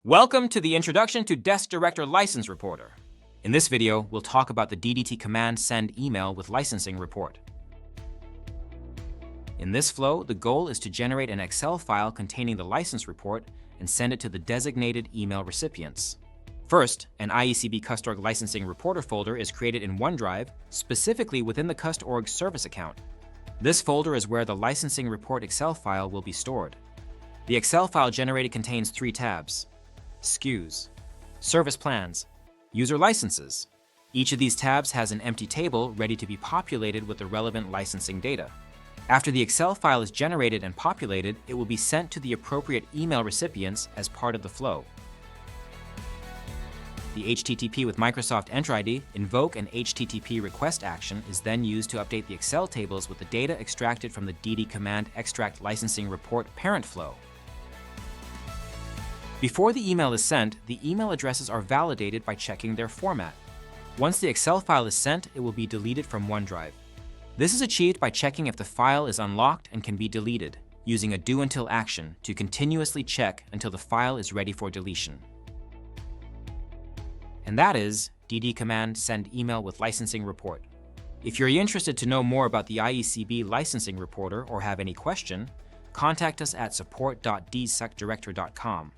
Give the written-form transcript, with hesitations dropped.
Welcome to the Introduction to Desk Director License Reporter. In this video, we'll talk about the DDCommand send email with licensing report. In this flow, the goal is to generate an Excel file containing the license report and send it to the designated email recipients. First, an IECB CustOrg licensing reporter folder is created in OneDrive, specifically within the CustOrg service account. This folder is where the licensing report Excel file will be stored. The Excel file generated contains 3 tabs: SKUs, Service Plans, User Licenses. Each of these tabs has an empty table ready to be populated with the relevant licensing data. After the Excel file is generated and populated, it will be sent to the appropriate email recipients as part of the flow. The HTTP with Microsoft Enter ID, invoke an HTTP request action is then used to update the Excel tables with the data extracted from the DDCommand extract licensing report parent flow. Before the email is sent, the email addresses are validated by checking their format. Once the Excel file is sent, it will be deleted from OneDrive. This is achieved by checking if the file is unlocked and can be deleted, using a do until action to continuously check until the file is ready for deletion. And that is DDCommand send email with licensing report. If you're interested to know more about the IECB licensing reporter or have any question, contact us at support.dsecdirector.com.